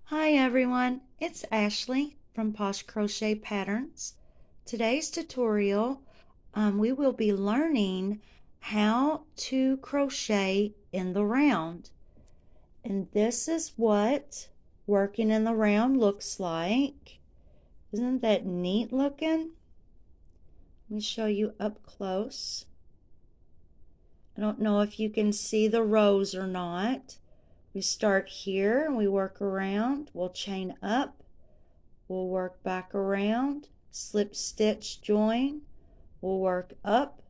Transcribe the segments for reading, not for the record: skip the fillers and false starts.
Hi everyone, it's Ashley from Posh Crochet Patterns. Today's tutorial, we will be learning how to crochet in the round. And this is what working in the round looks like. Isn't that neat looking? Let me show you up close. I don't know if you can see the rows or not. We start here and we work around. We'll chain up. We'll work back around, slip stitch join. We'll work up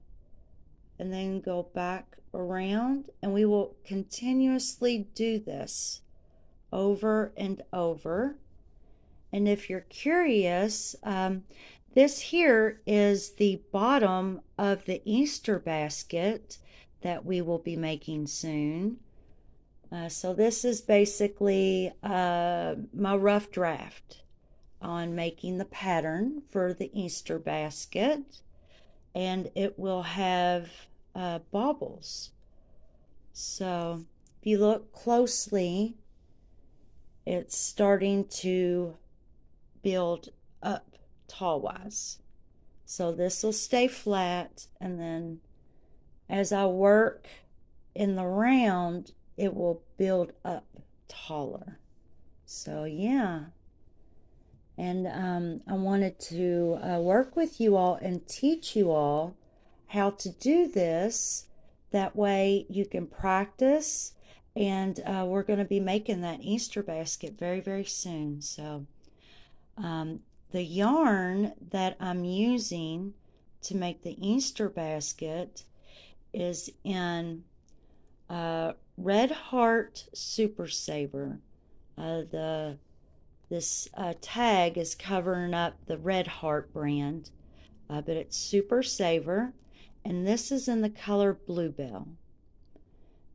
and then go back around, and we will continuously do this over and over. And if you're curious, this here is the bottom of the Easter basket that we will be making soon. So this is basically my rough draft on making the pattern for the Easter basket, and it will have baubles. So if you look closely, it's starting to build up tall wise. So this will stay flat, and then as I work in the round, it will build up taller. So yeah. And I wanted to work with you all and teach you all how to do this. That way you can practice. And we're going to be making that Easter basket very, very soon. So the yarn that I'm using to make the Easter basket is in Red Heart Super Saver. This tag is covering up the Red Heart brand, but it's Super Saver, and this is in the color Bluebell.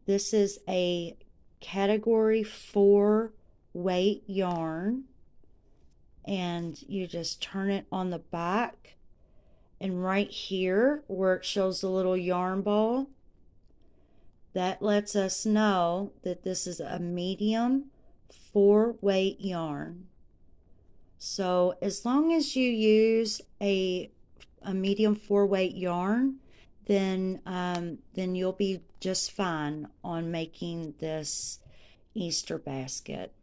This is a category 4 weight yarn, and you just turn it on the back, and right here where it shows the little yarn ball, that lets us know that this is a medium 4 weight yarn. So as long as you use a medium 4 weight yarn, then you'll be just fine on making this Easter basket.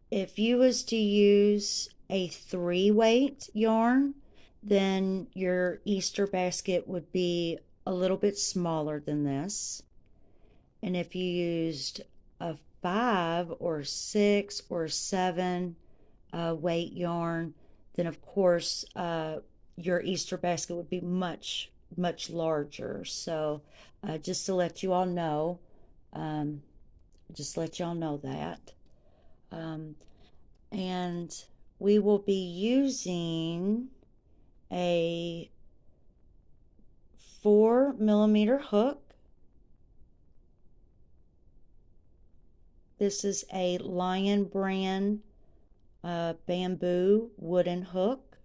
If you was to use a 3 weight yarn, then your Easter basket would be a little bit smaller than this. And if you used a 5 or 6 or 7 weight yarn, then of course your Easter basket would be much larger. So just to let you all know, that. And we will be using a 4mm hook. This is a Lion brand bamboo wooden hook,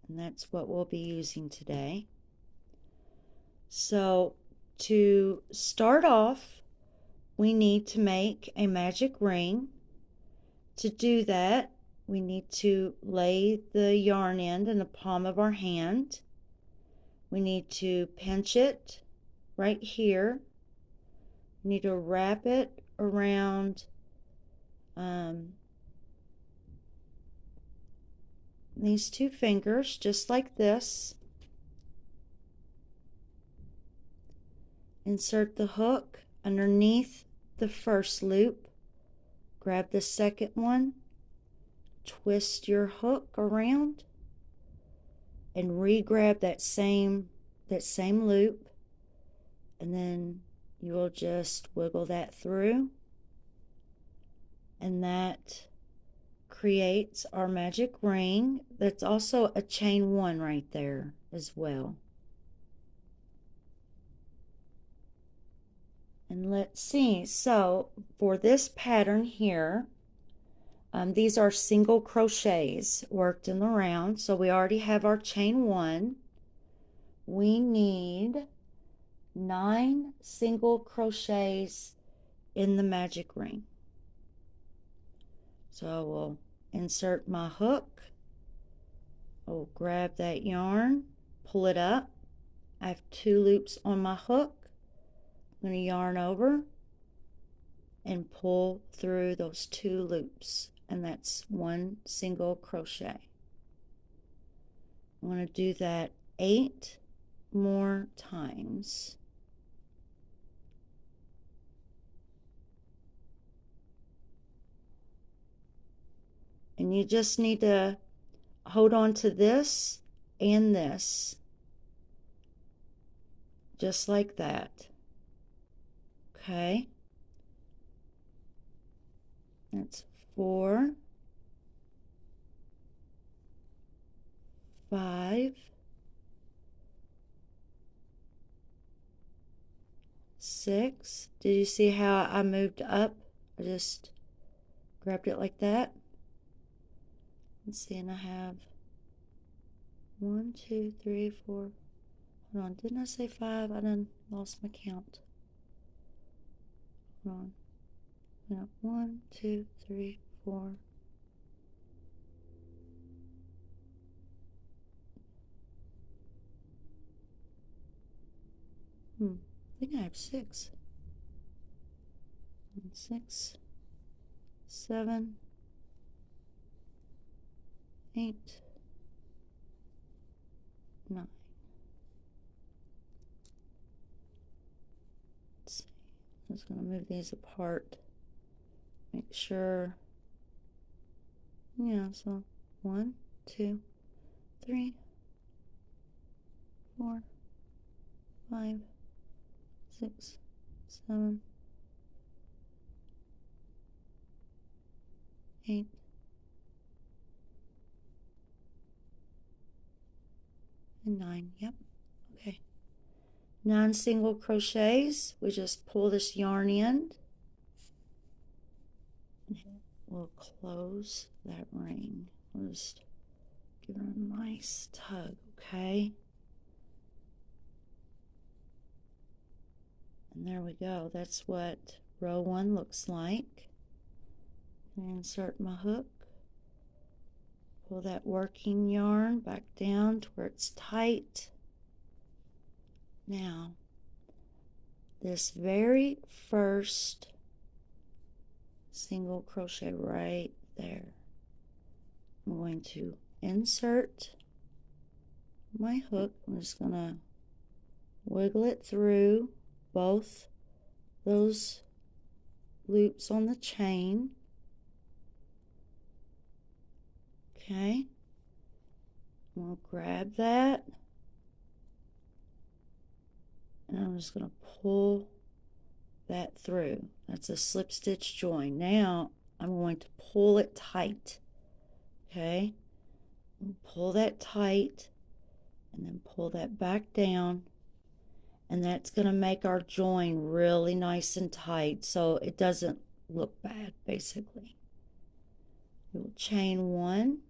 and that's what we'll be using today. So to start off, we need to make a magic ring. To do that, we need to lay the yarn end in the palm of our hand. We need to pinch it right here. We need to wrap it around these 2 fingers, just like this. Insert the hook underneath the first loop. Grab the second one, twist your hook around, and re-grab that same loop, and then you will just wiggle that through, and that creates our magic ring. That's also a chain 1 right there as well. And let's see, so for this pattern here, these are single crochets worked in the round. So we already have our chain 1. We need 9 single crochets in the magic ring. So I will insert my hook. I'll grab that yarn, pull it up. I have 2 loops on my hook. I'm going to yarn over and pull through those 2 loops, and that's 1 single crochet. I'm going to do that 8 more times. And you just need to hold on to this and this, just like that. Okay, that's 4, 5, 6. Did you see how I moved up? I just grabbed it like that. Let's see, and I have 1, 2, 3, 4. Hold on, didn't I say 5? I done lost my count. Hold on. No, 1, 2, 3, 4. I think I have 6. 6, 7, 8, 9. Let's see. I'm just going to move these apart. Make sure. Yeah, so 1, 2, 3, 4, 5, 6, 7, 8, and 9. Yep. Okay. 9 single crochets. We just pull this yarn in. We'll close that ring. We'll just give it a nice tug, okay? And there we go. That's what row 1 looks like. Insert my hook. Pull that working yarn back down to where it's tight. Now, this very first single crochet right there, I'm going to insert my hook. I'm just going to wiggle it through both those loops on the chain. Okay, we'll grab that, and I'm just going to pull that through. That's a slip stitch join. Now I'm going to pull it tight. Okay, pull that tight and then pull that back down, and that's going to make our join really nice and tight so it doesn't look bad. Basically, we'll chain 1.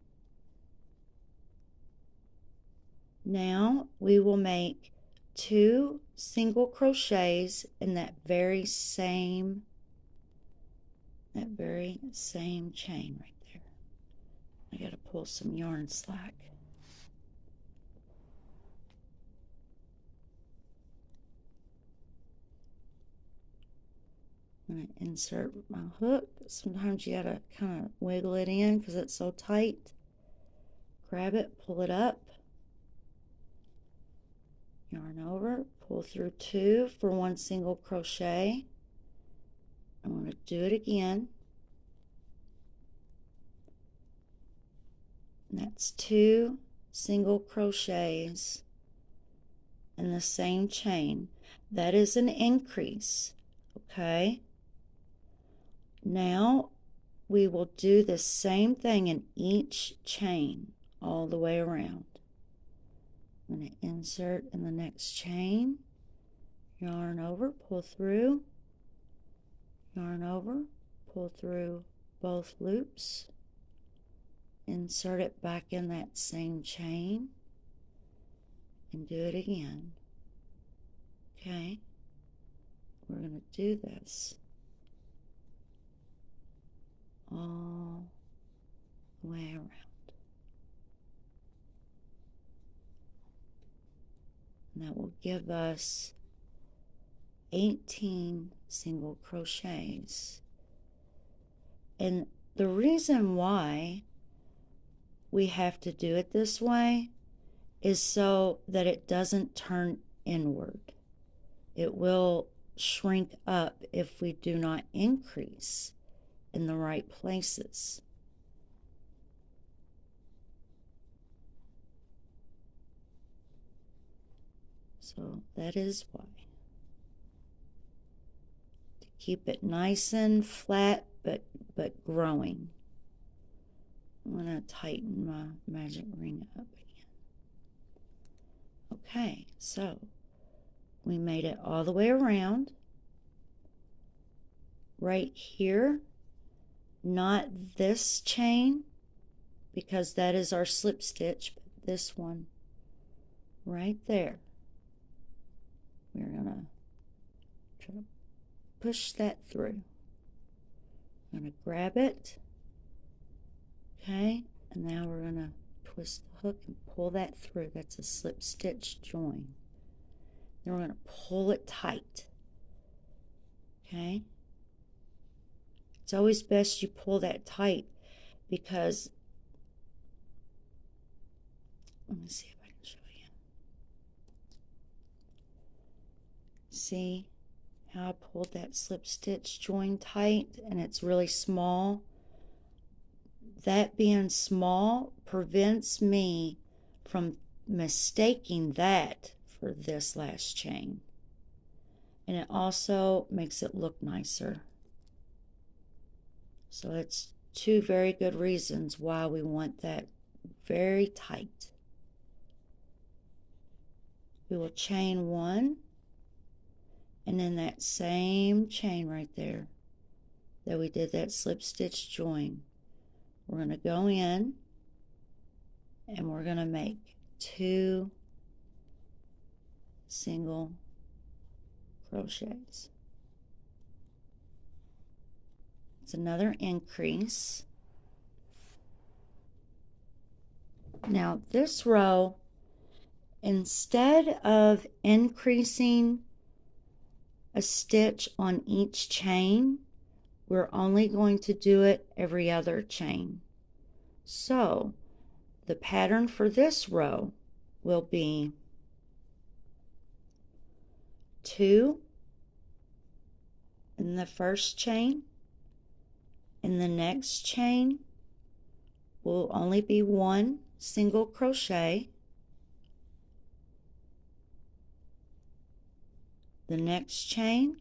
Now we will make 2 single crochets in that very same chain right there. I got to pull some yarn slack. I'm going to insert my hook. Sometimes you got to kind of wiggle it in because it's so tight. Grab it, pull it up, yarn over, pull through 2 for 1 single crochet. I'm going to do it again. And that's 2 single crochets in the same chain. That is an increase. Okay, now we will do the same thing in each chain all the way around. I'm going to insert in the next chain, yarn over, pull through, yarn over, pull through both loops, insert it back in that same chain, and do it again. Okay, we're going to do this all And that will give us 18 single crochets. And the reason why we have to do it this way is so that it doesn't turn inward. It will shrink up if we do not increase in the right places. So that is why. To keep it nice and flat, but growing. I'm going to tighten my magic ring up again. Okay, so we made it all the way around. Right here, not this chain, because that is our slip stitch, but this one right there. We're going to try to push that through. I'm going to grab it. Okay, and now we're going to twist the hook and pull that through. That's a slip stitch join. Then we're going to pull it tight. Okay, it's always best you pull that tight, because let me see if I can show you. See how I pulled that slip stitch join tight, and it's really small? That being small prevents me from mistaking that for this last chain. And it also makes it look nicer. So it's two very good reasons why we want that very tight. We will chain one, and then that same chain right there that we did that slip stitch join, we're going to go in and we're going to make 2 single crochets. It's another increase. Now this row, instead of increasing a stitch on each chain, we're only going to do it every other chain. So the pattern for this row will be 2 in the first chain. In the next chain will only be 1 single crochet. The next chain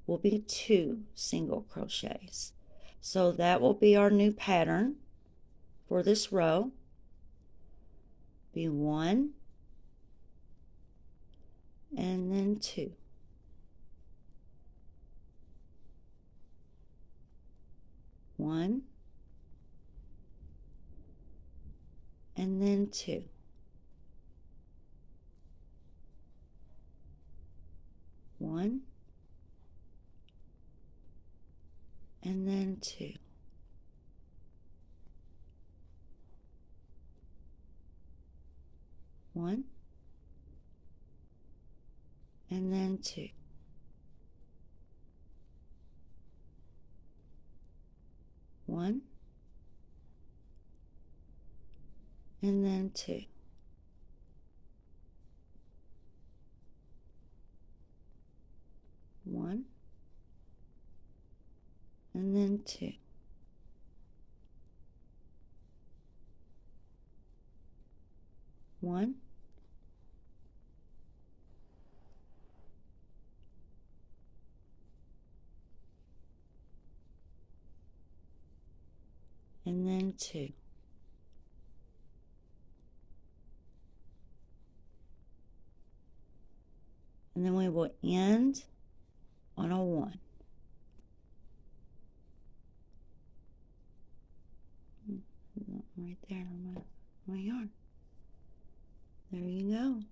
will be 2 single crochets. So that will be our new pattern for this row. Be 1 and then 2. 1 and then 2. 1 and then 2. 1 and then 2. 1 and then 2. 1 and then 2. 1 and then 2. And then we will end on a 1. Right there on my yarn. There you go.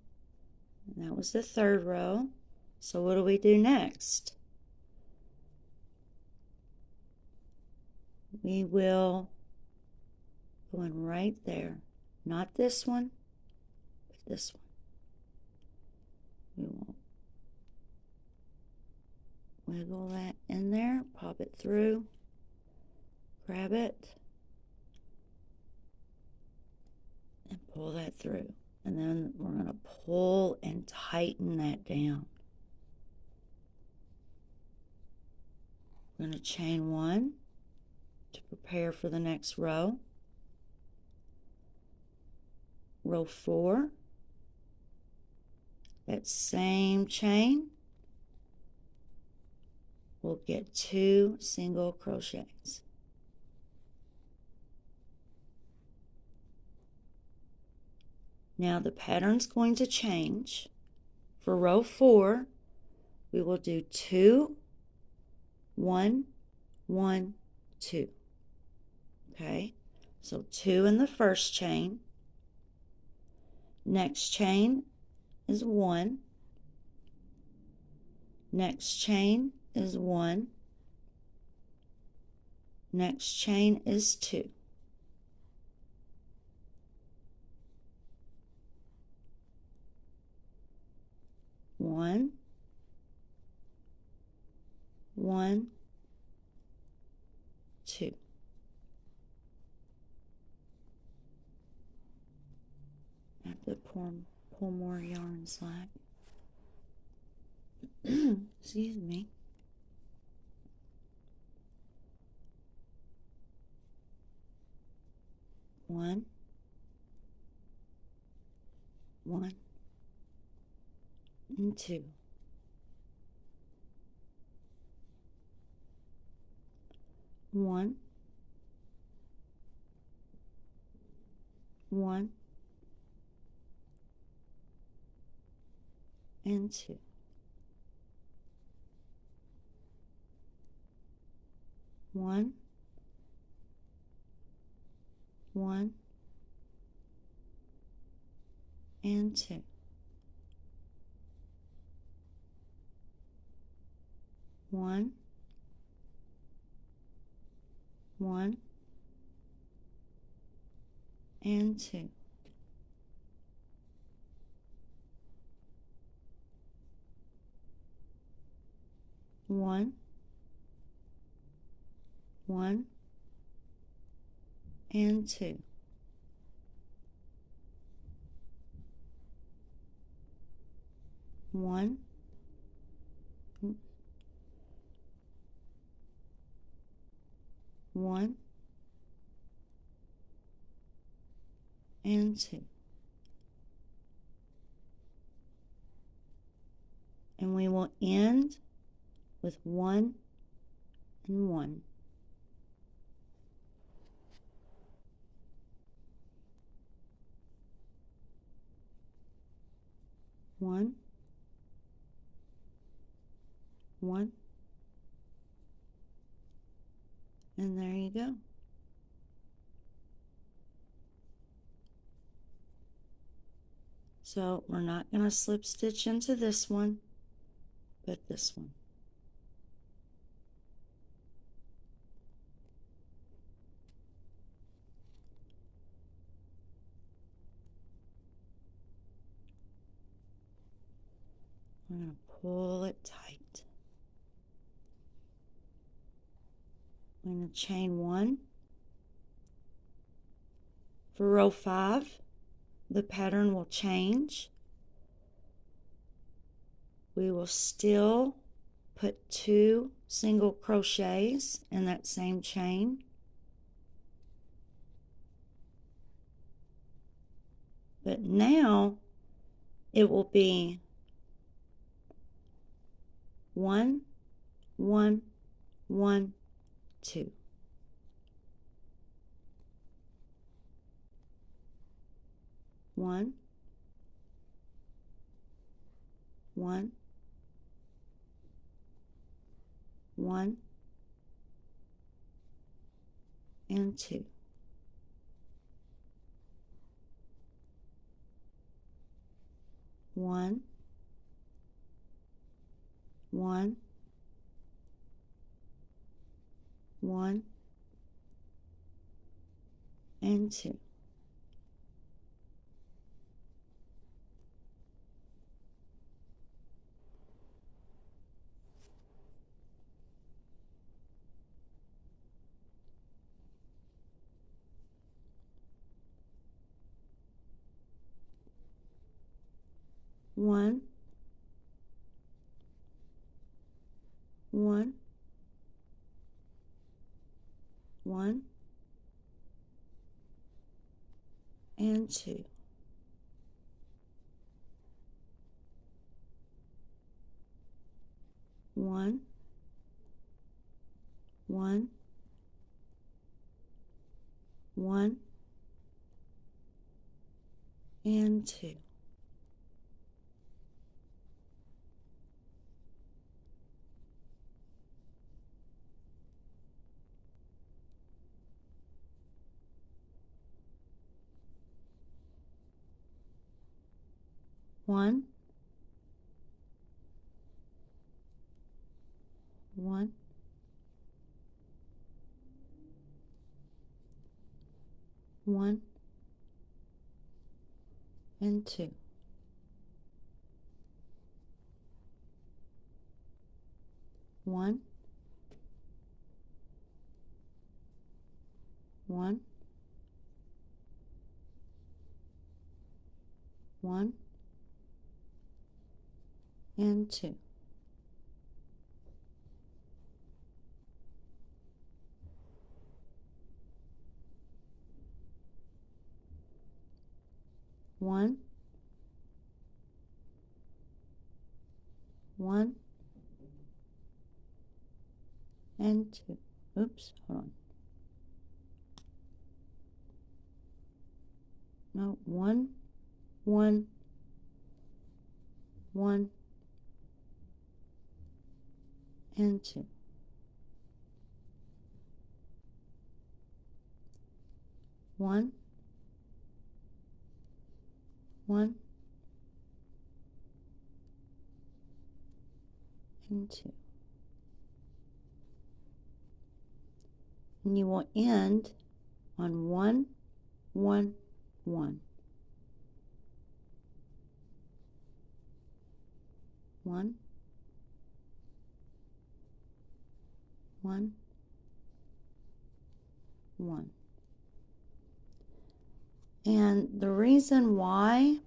And that was the third row. So what do we do next? We will go in right there. Not this one, but this one. We will wiggle that in there, pop it through, grab it, and pull that through. And then we're going to pull and tighten that down. We're going to chain 1 to prepare for the next row. Row 4, that same chain, we'll get 2 single crochets. Now the pattern's going to change. For row 4, we will do 2, 1, 1, 2. Okay, so 2 in the first chain. Next chain is 1. Next chain is 1. Next chain is 2. One, 1, 2. I have to pull more yarn slack. Excuse me. One, and 2. One, and 2. One, and 2. One, and 2. One, and 2. One, and 2. And we will end with 1 and 1. One, and there you go. So we're not going to slip stitch into this one, but this one. We're going to pull it tight. I'm going to chain 1. For row 5, the pattern will change. We will still put 2 single crochets in that same chain. But now it will be 1, 1, 1, 2. One, and 2. One, and 2. 1, 1, 1, and 2. 1, 1, 1, and 2. 1, 1, 1, and 2. 1, 1, 1, and 2. 1, 1, and 2. Oops, hold on. No, 1, 1, 1, and 2. 1, 1, and 2. And you will end on 1, 1, 1. 1, 1, 1. And the reason why,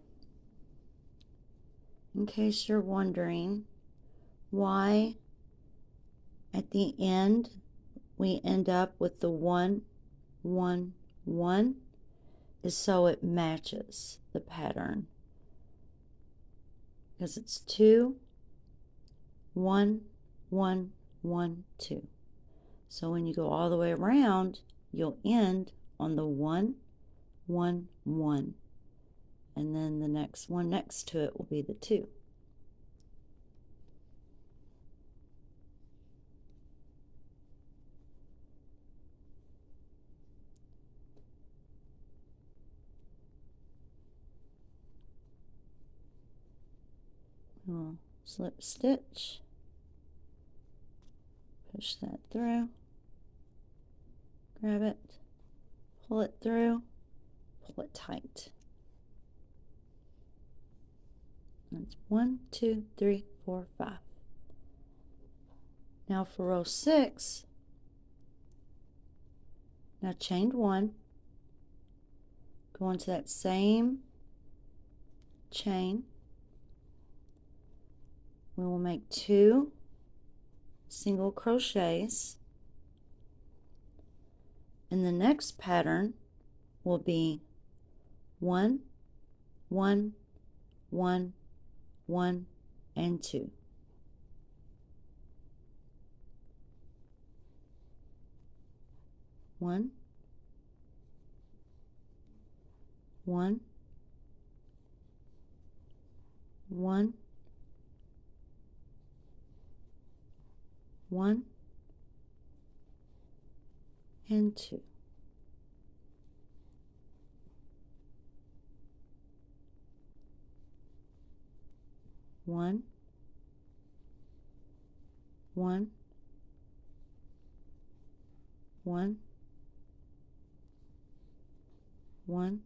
in case you're wondering, why at the end we end up with the 1, 1, 1 is so it matches the pattern. Because it's 2, 1, 1, 1, 2. So when you go all the way around, you'll end on the 1, 1, 1. And then the next one next to it will be the 2. We'll slip stitch, push that through, grab it, pull it through, pull it tight. That's 1, 2, 3, 4, 5. Now for row 6, now chain 1, go into that same chain. We will make 2 single crochets, and the next pattern will be 1, 1, 1, 1, and 2. 1, 1, 1, 1, and 2. 1, 1, 1, 1,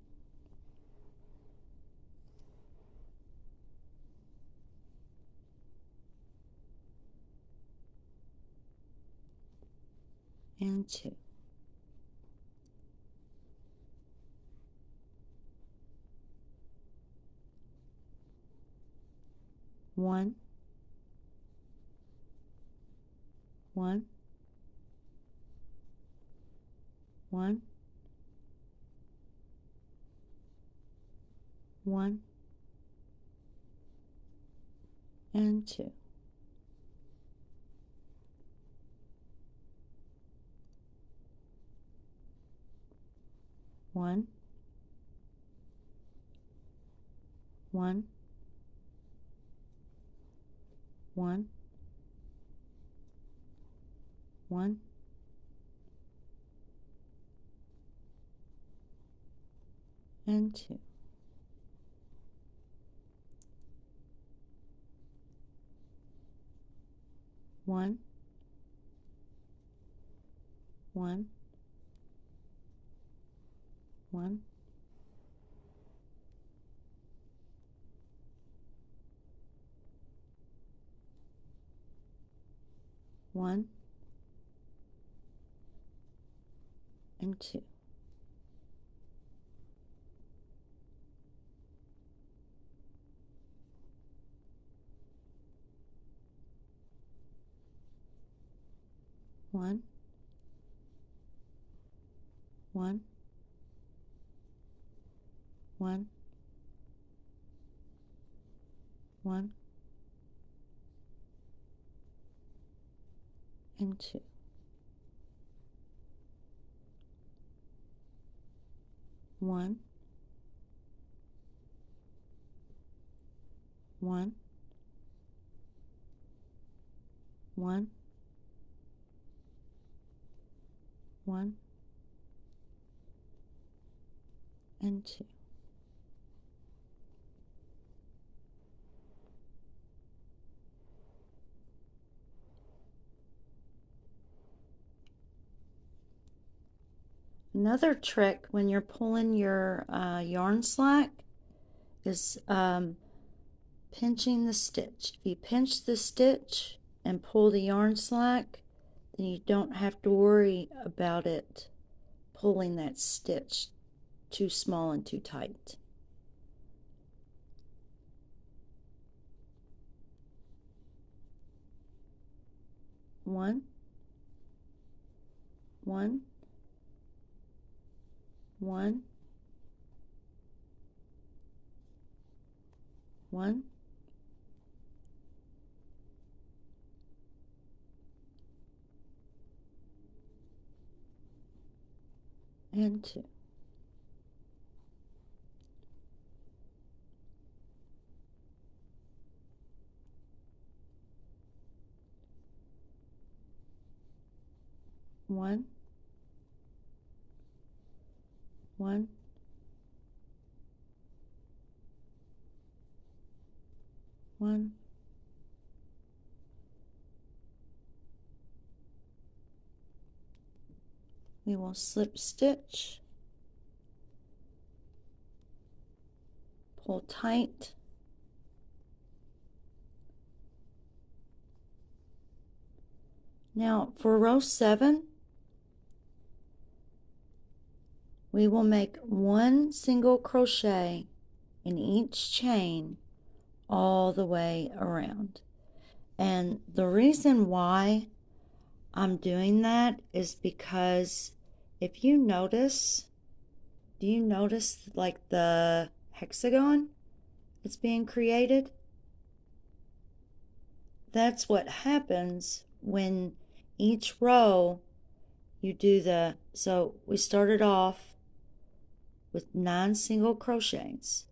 and 2. 1, 1, 1, 1, and 2. 1, 1, 1, 1, and 2. 1, 1, 1, 1, and 2. 1, 1, 1, 1, and 2. 1, 1, 1, 1, and 2. Another trick when you're pulling your yarn slack is pinching the stitch. If you pinch the stitch and pull the yarn slack, then you don't have to worry about it pulling that stitch too small and too tight. One, 1, 1, 1, and 2. 1, 1, 1, we will slip stitch, pull tight, now for row 7 we will make 1 single crochet in each chain all the way around. And the reason why I'm doing that is because if you notice, do you notice like the hexagon that's being created? That's what happens when each row you do the, so we started off with 9 single crochets,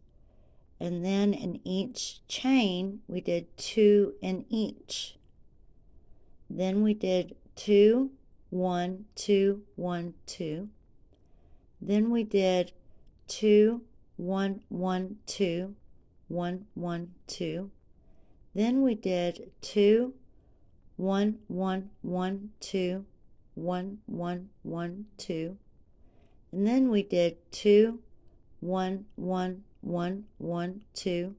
and then in each chain we did 2 in each. Then we did 2, 1, 2, 1, 2. Then we did 2, 1, 1, 2, 1, 1, 2. Then we did 2, 1, 1, 1, 2, 1, 1, 1, 2. And then we did 2, 1, 1, 1, 1, 2,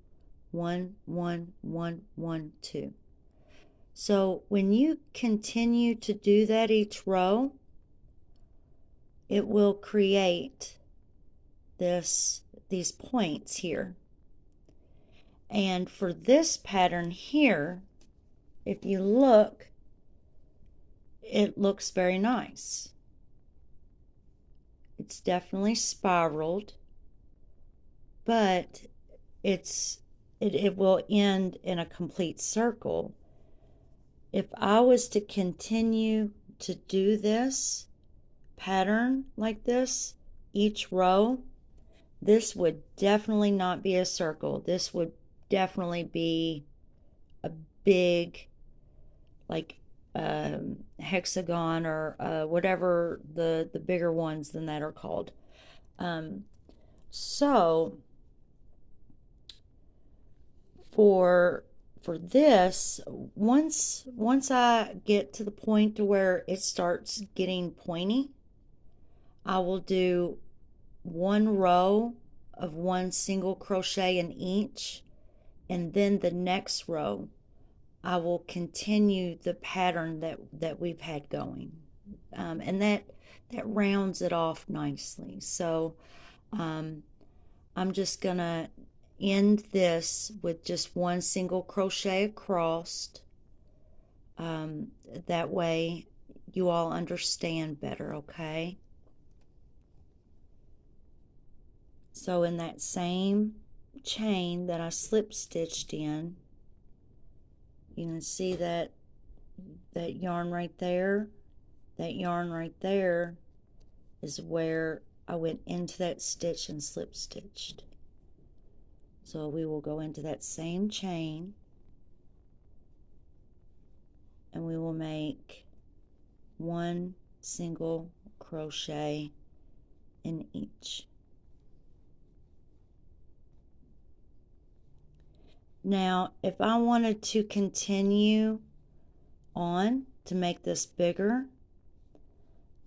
1, 1, 1, 1, 2. So when you continue to do that each row, it will create these points here. And for this pattern here, if you look, it looks very nice. It's definitely spiraled, but it will end in a complete circle. If I was to continue to do this pattern like this, each row, this would definitely not be a circle. This would definitely be a big, like, hexagon, or whatever the bigger ones than that are called. So for this, once I get to the point to where it starts getting pointy, I will do one row of one single crochet in each, and then the next row I will continue the pattern that we've had going, and that rounds it off nicely. So I'm just gonna end this with just one single crochet across. That way you all understand better, okay? So in that same chain that I slip stitched in, you can see that yarn right there, that yarn right there is where I went into that stitch and slip stitched. So we will go into that same chain and we will make one single crochet in each. Now, if I wanted to continue on to make this bigger,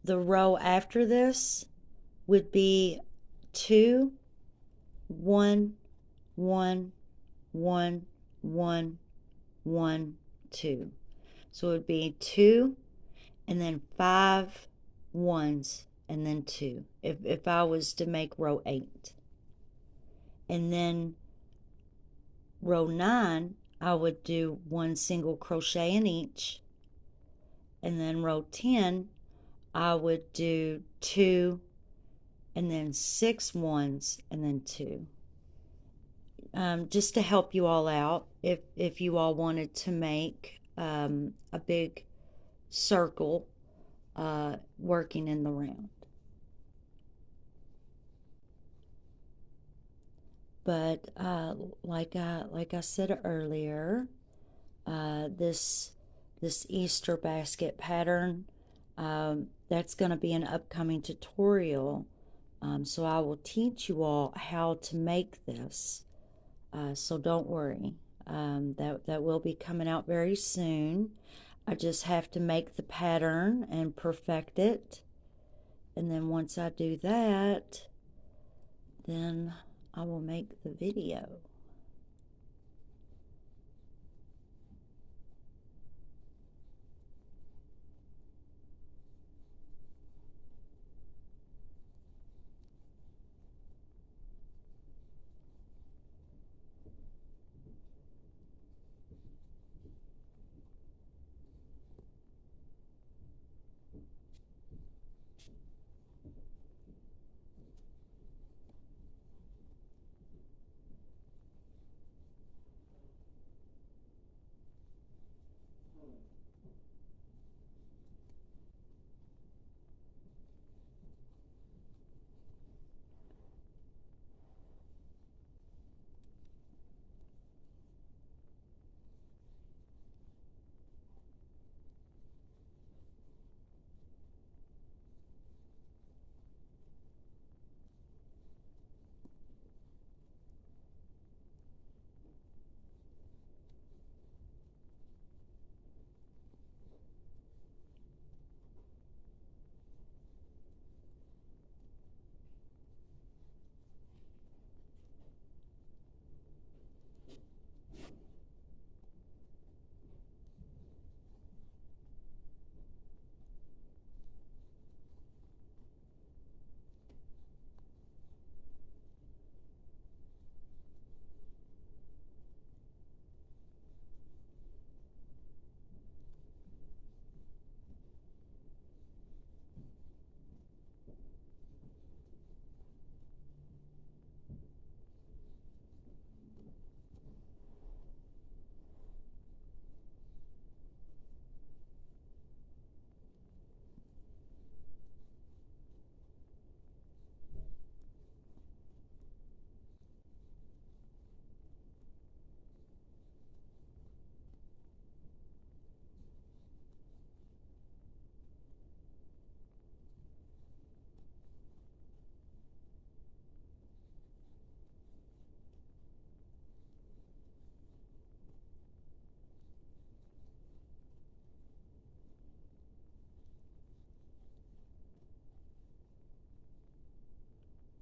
the row after this would be 2, 1, 1, 1, 1, 1, 2. So it would be 2 and then 5 ones and then 2 if I was to make row 8. And then row 9, I would do one single crochet in each, and then row 10 I would do 2 and then 6 ones and then 2. Just to help you all out, if you all wanted to make a big circle working in the round. But like I said earlier, this Easter basket pattern, that's going to be an upcoming tutorial. So I will teach you all how to make this. So don't worry. That will be coming out very soon. I just have to make the pattern and perfect it. And then once I do that, then I will make the video.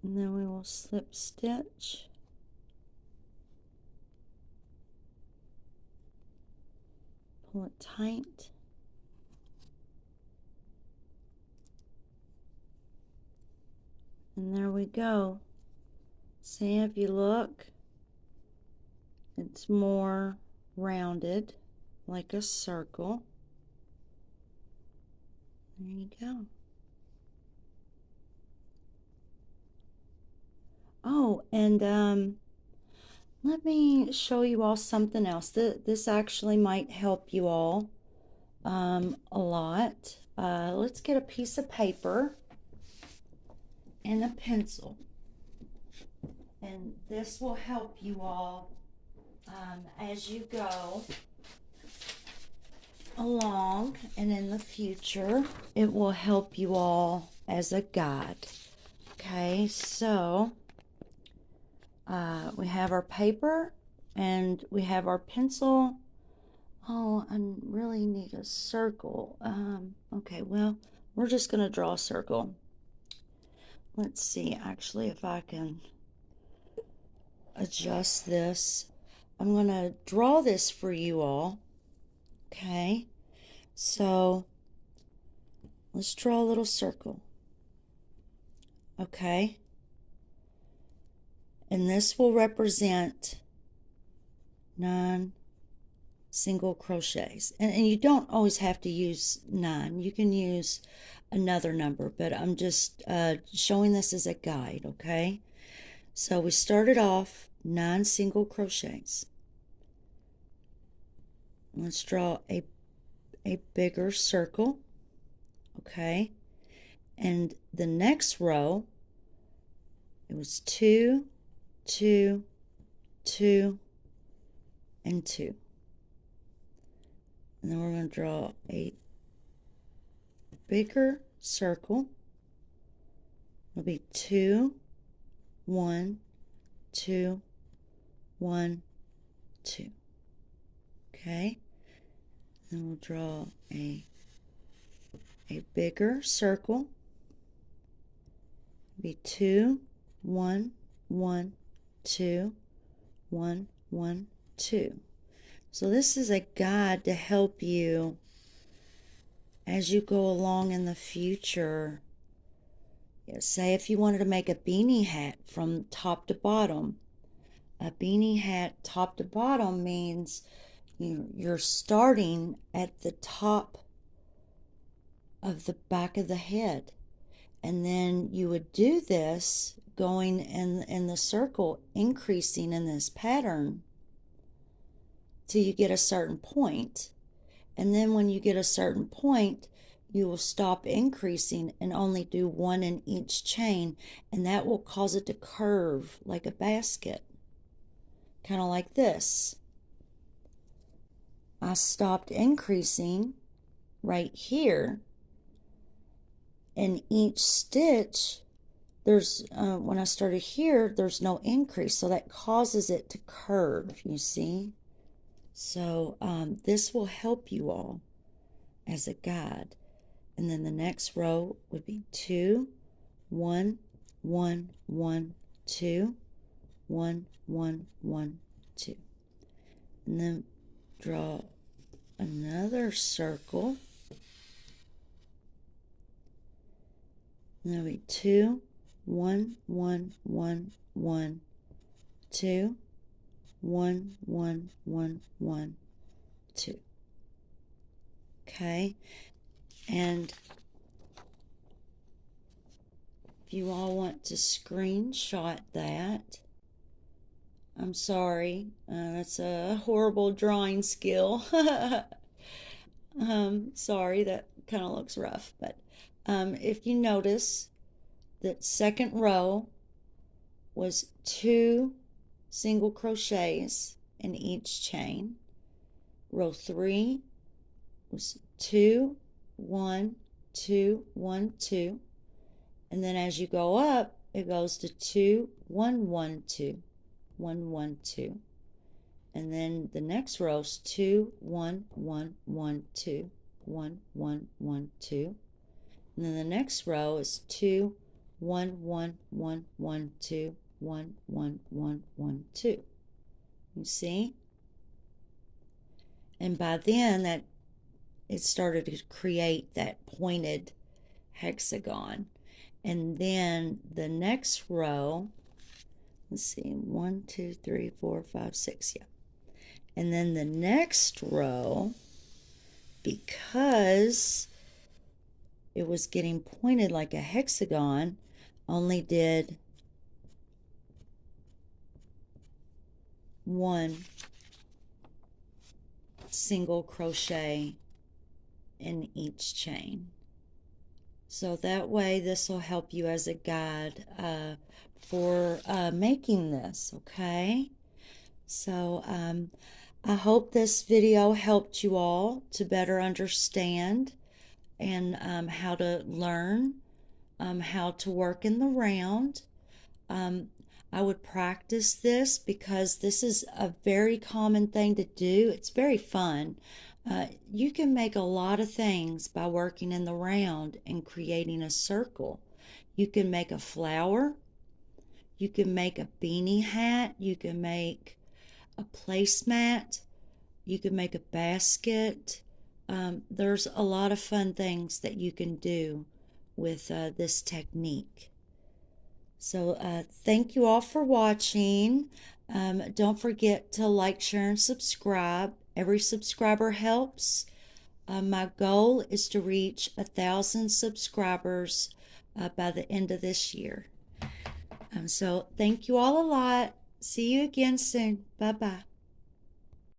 And then we will slip stitch. Pull it tight. And there we go. See, if you look, it's more rounded, like a circle. There you go. Oh, and let me show you all something else. This actually might help you all a lot. Let's get a piece of paper and a pencil. And this will help you all as you go along, and in the future it will help you all as a guide. Okay, so we have our paper and we have our pencil. Oh, I really need a circle. Okay, well, we're just gonna draw a circle. Let's see actually if I can adjust this. I'm gonna draw this for you all. Okay, so let's draw a little circle. Okay, and this will represent 9 single crochets, and you don't always have to use 9. You can use another number, but I'm just showing this as a guide. Okay, so we started off 9 single crochets. Let's draw a bigger circle. Okay, and the next row, it was 2, 2, 2, and 2. And then we're going to draw a bigger circle. It'll be 2, 1, 2, 1, 2. Okay. Then we'll draw a bigger circle. It'll be 2, 1, 1, 2, 1, 1, 2. So this is a guide to help you as you go along in the future. Say if you wanted to make a beanie hat from top to bottom. A beanie hat top to bottom means you're starting at the top of the back of the head. And then you would do this going in the circle, increasing in this pattern till you get a certain point. And then when you get a certain point, you will stop increasing and only do 1 in each chain, and that will cause it to curve like a basket, kind of like this. I stopped increasing right here. In each stitch, there's when I started here, there's no increase, so that causes it to curve, you see. So this will help you all as a guide. And then the next row would be 2, 1, 1, 1, 2, 1, 1, 1, 2. And then draw another circle. And there'll be 2, 1, 1, 1, 1, 2, 1, 1, 1, 1, 2. Okay, and if you all want to screenshot that, I'm sorry, that's a horrible drawing skill. Sorry, that kind of looks rough, but if you notice that second row was 2 single crochets in each chain. Row 3 was 2, 1, 2, 1, 2. And then as you go up, it goes to 2, 1, 1, 2, 1, 1, 2. And then the next row is 2, 1, 1, 1, 2, 1, 1, 1, 2. And then the next row is 2, 1, 1, 1, 1, 2, 1, 1, 1, 1, 2. You see? And by then that it started to create that pointed hexagon. And then the next row, let's see, 1, 2, 3, 4, 5, 6, yeah. And then the next row, because it was getting pointed like a hexagon, only did 1 single crochet in each chain. So that way this will help you as a guide for making this, okay? So I hope this video helped you all to better understand and how to learn how to work in the round. I would practice this because this is a very common thing to do. It's very fun. You can make a lot of things by working in the round and creating a circle. You can make a flower. You can make a beanie hat. You can make a placemat. You can make a basket. There's a lot of fun things that you can do with this technique. So thank you all for watching. Don't forget to like, share, and subscribe. Every subscriber helps. My goal is to reach 1,000 subscribers by the end of this year. So thank you all a lot. See you again soon. Bye-bye.